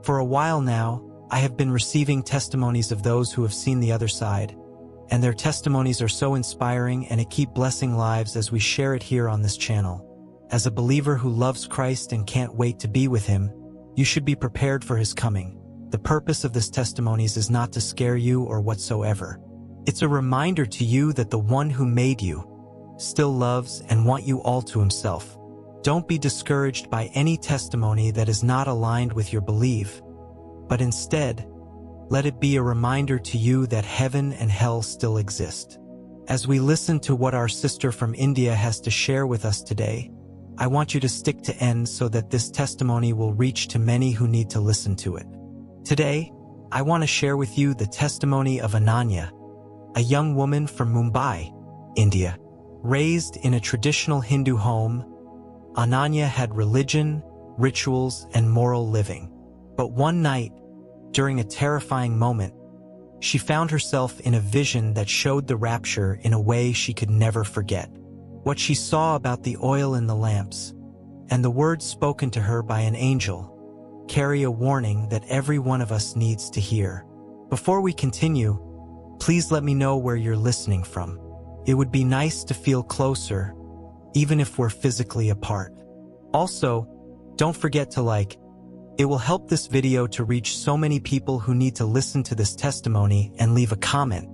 For a while now, I have been receiving testimonies of those who have seen the other side, and their testimonies are so inspiring and it keeps blessing lives as we share it here on this channel. As a believer who loves Christ and can't wait to be with Him, you should be prepared for His coming. The purpose of this testimonies is not to scare you or whatsoever. It's a reminder to you that the one who made you still loves and wants you all to Himself. Don't be discouraged by any testimony that is not aligned with your belief, but instead, let it be a reminder to you that heaven and hell still exist. As we listen to what our sister from India has to share with us today, I want you to stick to end so that this testimony will reach to many who need to listen to it. Today, I want to share with you the testimony of Ananya, a young woman from Mumbai, India. Raised in a traditional Hindu home, Ananya had religion, rituals, and moral living. But one night, during a terrifying moment, she found herself in a vision that showed the rapture in a way she could never forget. What she saw about the oil in the lamps, and the words spoken to her by an angel, carry a warning that every one of us needs to hear. Before we continue, please let me know where you're listening from. It would be nice to feel closer, even if we're physically apart. Also, don't forget to like. It will help this video to reach so many people who need to listen to this testimony, and leave a comment.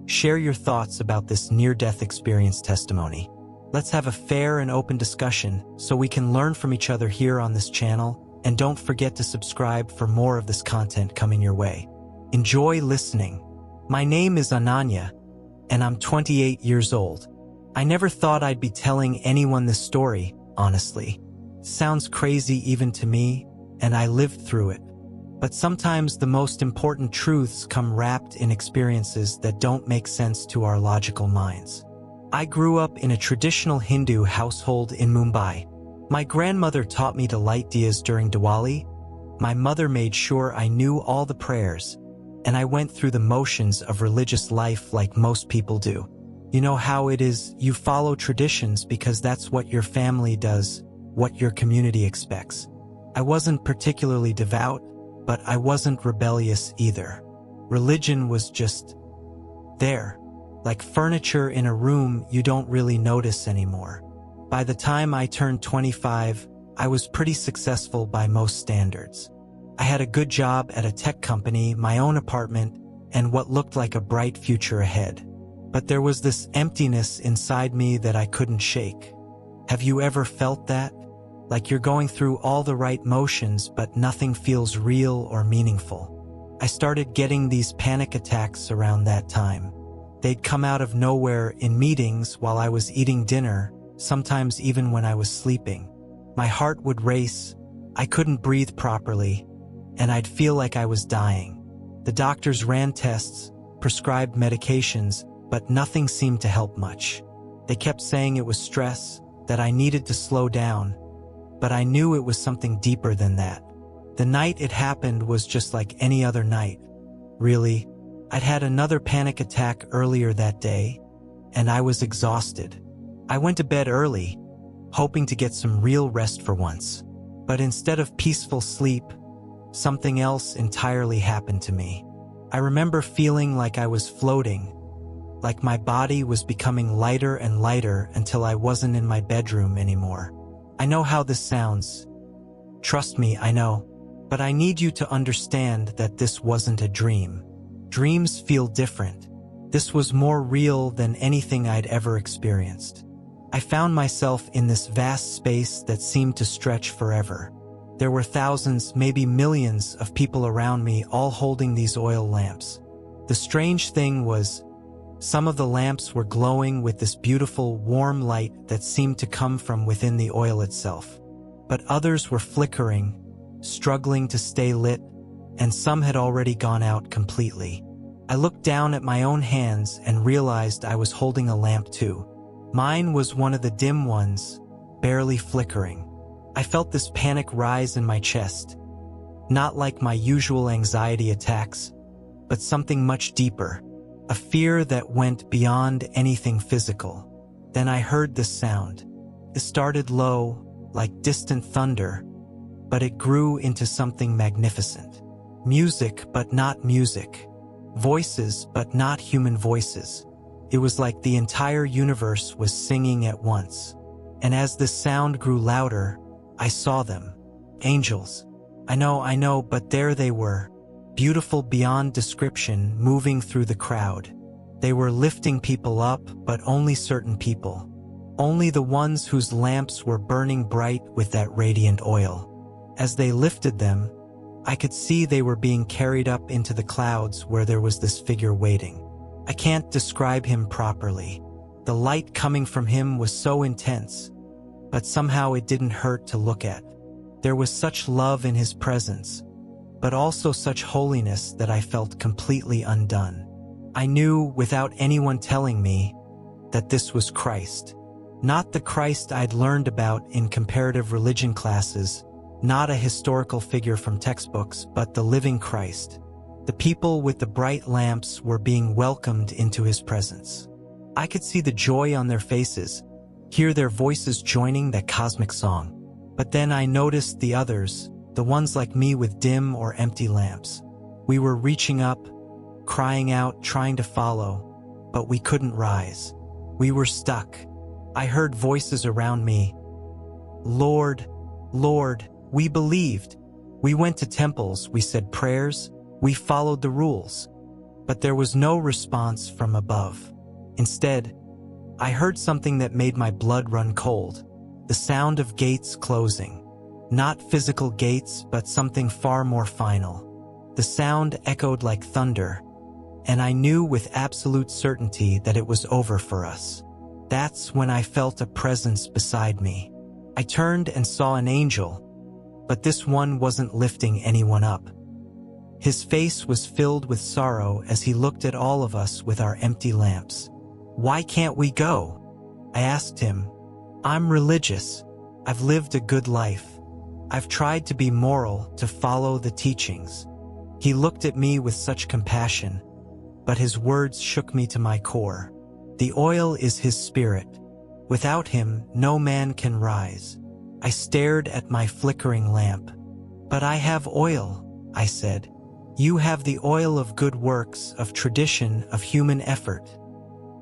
Share your thoughts about this near-death experience testimony. Let's have a fair and open discussion so we can learn from each other here on this channel, and don't forget to subscribe for more of this content coming your way. Enjoy listening. My name is Ananya, and I'm 28 years old. I never thought I'd be telling anyone this story, honestly. Sounds crazy even to me, and I lived through it. But sometimes the most important truths come wrapped in experiences that don't make sense to our logical minds. I grew up in a traditional Hindu household in Mumbai. My grandmother taught me to light diyas during Diwali. My mother made sure I knew all the prayers, and I went through the motions of religious life like most people do. You know how it is, you follow traditions because that's what your family does, what your community expects. I wasn't particularly devout, but I wasn't rebellious either. Religion was just there, like furniture in a room you don't really notice anymore. By the time I turned 25, I was pretty successful by most standards. I had a good job at a tech company, my own apartment, and what looked like a bright future ahead. But there was this emptiness inside me that I couldn't shake. Have you ever felt that? Like you're going through all the right motions, but nothing feels real or meaningful. I started getting these panic attacks around that time. They'd come out of nowhere in meetings while I was eating dinner, sometimes even when I was sleeping. My heart would race, I couldn't breathe properly, and I'd feel like I was dying. The doctors ran tests, prescribed medications, but nothing seemed to help much. They kept saying it was stress, that I needed to slow down, but I knew it was something deeper than that. The night it happened was just like any other night. Really, I'd had another panic attack earlier that day, and I was exhausted. I went to bed early, hoping to get some real rest for once. But instead of peaceful sleep, something else entirely happened to me. I remember feeling like I was floating, like my body was becoming lighter and lighter until I wasn't in my bedroom anymore. I know how this sounds. Trust me, I know. But I need you to understand that this wasn't a dream. Dreams feel different. This was more real than anything I'd ever experienced. I found myself in this vast space that seemed to stretch forever. There were thousands, maybe millions of people around me, all holding these oil lamps. The strange thing was, some of the lamps were glowing with this beautiful, warm light that seemed to come from within the oil itself. But others were flickering, struggling to stay lit, and some had already gone out completely. I looked down at my own hands and realized I was holding a lamp too. Mine was one of the dim ones, barely flickering. I felt this panic rise in my chest, not like my usual anxiety attacks, but something much deeper. A fear that went beyond anything physical. Then I heard this sound. It started low, like distant thunder, but it grew into something magnificent. Music, but not music. Voices, but not human voices. It was like the entire universe was singing at once. And as this sound grew louder, I saw them. Angels. I know, but there they were. Beautiful beyond description, moving through the crowd. They were lifting people up, but only certain people. Only the ones whose lamps were burning bright with that radiant oil. As they lifted them, I could see they were being carried up into the clouds where there was this figure waiting. I can't describe him properly. The light coming from him was so intense, but somehow it didn't hurt to look at. There was such love in his presence, but also such holiness that I felt completely undone. I knew, without anyone telling me, that this was Christ. Not the Christ I'd learned about in comparative religion classes, not a historical figure from textbooks, but the living Christ. The people with the bright lamps were being welcomed into his presence. I could see the joy on their faces, hear their voices joining that cosmic song. But then I noticed the others, the ones like me with dim or empty lamps. We were reaching up, crying out, trying to follow, but we couldn't rise. We were stuck. I heard voices around me. Lord, Lord, we believed. We went to temples, we said prayers, we followed the rules. But there was no response from above. Instead, I heard something that made my blood run cold. The sound of gates closing. Not physical gates, but something far more final. The sound echoed like thunder, and I knew with absolute certainty that it was over for us. That's when I felt a presence beside me. I turned and saw an angel, but this one wasn't lifting anyone up. His face was filled with sorrow as he looked at all of us with our empty lamps. "Why can't we go?" I asked him. "I'm religious. I've lived a good life. I've tried to be moral, to follow the teachings." He looked at me with such compassion, but his words shook me to my core. The oil is his spirit. Without him, no man can rise. I stared at my flickering lamp. "But I have oil," I said. "You have the oil of good works, of tradition, of human effort."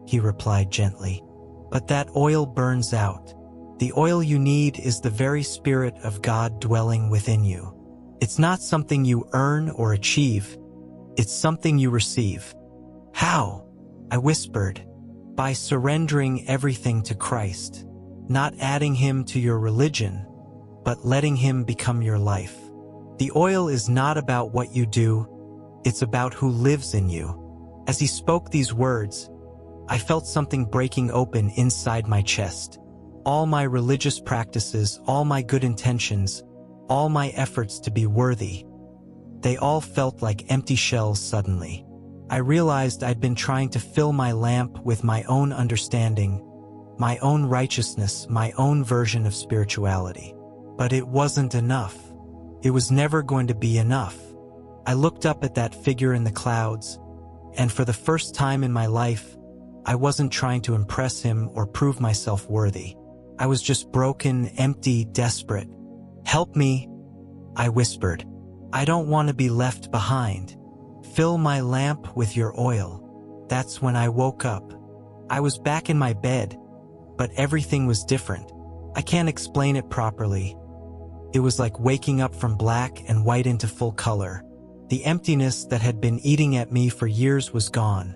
He replied gently, "But that oil burns out. The oil you need is the very Spirit of God dwelling within you. It's not something you earn or achieve. It's something you receive." "How?" I whispered. "By surrendering everything to Christ, not adding him to your religion, but letting him become your life. The oil is not about what you do, it's about who lives in you." As he spoke these words, I felt something breaking open inside my chest. All my religious practices, all my good intentions, all my efforts to be worthy, they all felt like empty shells suddenly. I realized I'd been trying to fill my lamp with my own understanding, my own righteousness, my own version of spirituality. But it wasn't enough. It was never going to be enough. I looked up at that figure in the clouds, and for the first time in my life, I wasn't trying to impress him or prove myself worthy. I was just broken, empty, desperate. "Help me," I whispered. "I don't want to be left behind. Fill my lamp with your oil." That's when I woke up. I was back in my bed, but everything was different. I can't explain it properly. It was like waking up from black and white into full color. The emptiness that had been eating at me for years was gone,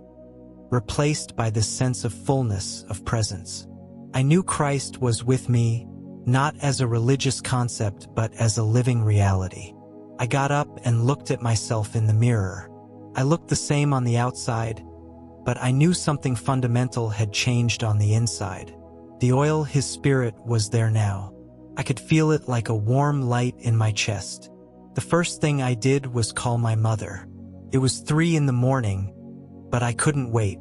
replaced by this sense of fullness, of presence. I knew Christ was with me, not as a religious concept, but as a living reality. I got up and looked at myself in the mirror. I looked the same on the outside, but I knew something fundamental had changed on the inside. The oil, his spirit, was there now. I could feel it like a warm light in my chest. The first thing I did was call my mother. It was 3 a.m, but I couldn't wait.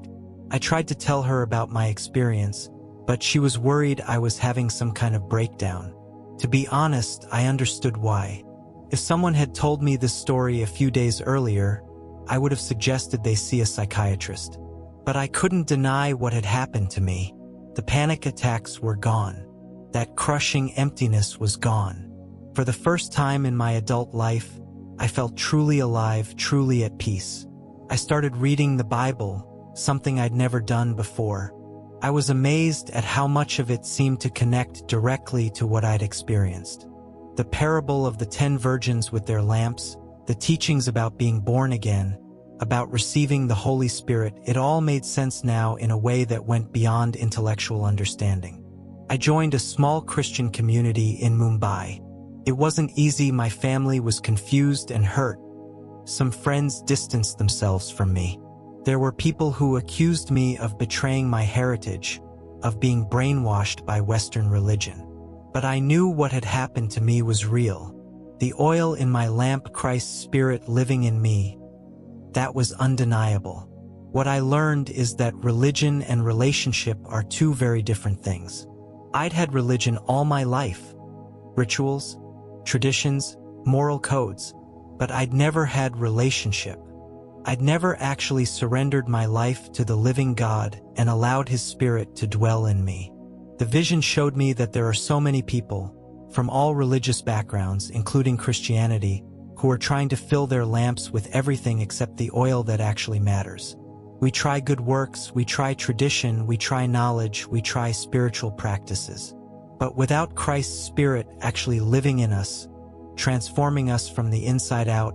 I tried to tell her about my experience, but she was worried I was having some kind of breakdown. To be honest, I understood why. If someone had told me this story a few days earlier, I would have suggested they see a psychiatrist. But I couldn't deny what had happened to me. The panic attacks were gone. That crushing emptiness was gone. For the first time in my adult life, I felt truly alive, truly at peace. I started reading the Bible, something I'd never done before. I was amazed at how much of it seemed to connect directly to what I'd experienced. The parable of the 10 virgins with their lamps, the teachings about being born again, about receiving the Holy Spirit, it all made sense now in a way that went beyond intellectual understanding. I joined a small Christian community in Mumbai. It wasn't easy. My family was confused and hurt. Some friends distanced themselves from me. There were people who accused me of betraying my heritage, of being brainwashed by Western religion. But I knew what had happened to me was real. The oil in my lamp, Christ's Spirit living in me, that was undeniable. What I learned is that religion and relationship are two very different things. I'd had religion all my life, rituals, traditions, moral codes, but I'd never had relationship. I'd never actually surrendered my life to the living God and allowed His Spirit to dwell in me. The vision showed me that there are so many people, from all religious backgrounds, including Christianity, who are trying to fill their lamps with everything except the oil that actually matters. We try good works, we try tradition, we try knowledge, we try spiritual practices. But without Christ's Spirit actually living in us, transforming us from the inside out,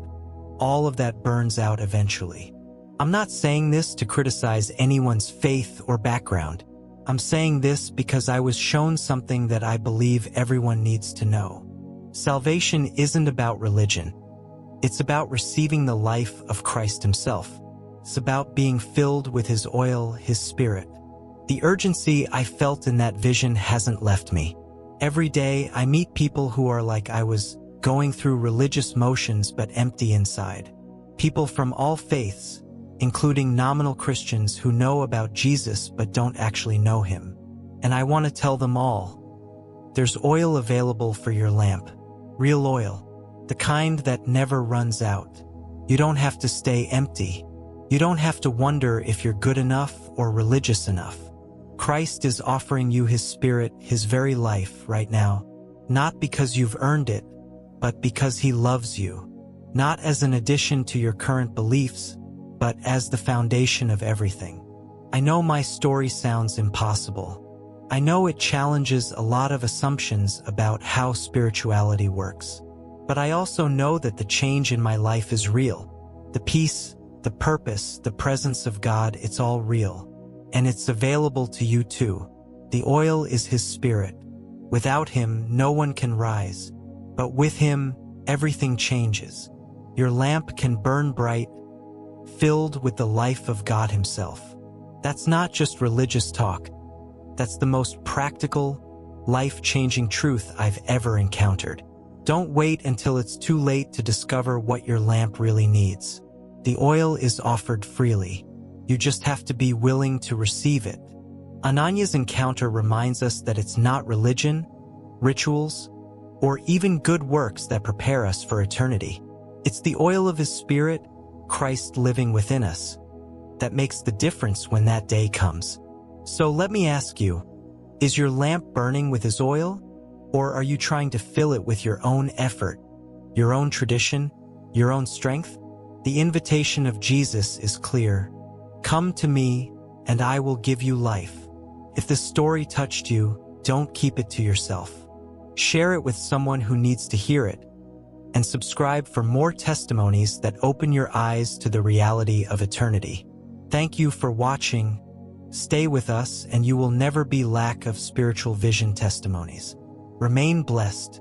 all of that burns out eventually. I'm not saying this to criticize anyone's faith or background. I'm saying this because I was shown something that I believe everyone needs to know. Salvation isn't about religion. It's about receiving the life of Christ Himself. It's about being filled with His oil, His Spirit. The urgency I felt in that vision hasn't left me. Every day I meet people who are like I was, going through religious motions but empty inside. People from all faiths, including nominal Christians who know about Jesus but don't actually know Him. And I want to tell them all, there's oil available for your lamp. Real oil. The kind that never runs out. You don't have to stay empty. You don't have to wonder if you're good enough or religious enough. Christ is offering you His Spirit, His very life right now, not because you've earned it, but because He loves you, not as an addition to your current beliefs, but as the foundation of everything. I know my story sounds impossible. I know it challenges a lot of assumptions about how spirituality works. But I also know that the change in my life is real. The peace, the purpose, the presence of God, it's all real. And it's available to you too. The oil is His Spirit. Without Him, no one can rise. But with Him, everything changes. Your lamp can burn bright, filled with the life of God Himself. That's not just religious talk. That's the most practical, life-changing truth I've ever encountered. Don't wait until it's too late to discover what your lamp really needs. The oil is offered freely. You just have to be willing to receive it. Ananya's encounter reminds us that it's not religion, rituals, or even good works that prepare us for eternity. It's the oil of His Spirit, Christ living within us, that makes the difference when that day comes. So let me ask you, is your lamp burning with His oil? Or are you trying to fill it with your own effort, your own tradition, your own strength? The invitation of Jesus is clear. Come to me, and I will give you life. If the story touched you, don't keep it to yourself. Share it with someone who needs to hear it, and subscribe for more testimonies that open your eyes to the reality of eternity. Thank you for watching. Stay with us, and you will never be lack of spiritual vision testimonies. Remain blessed.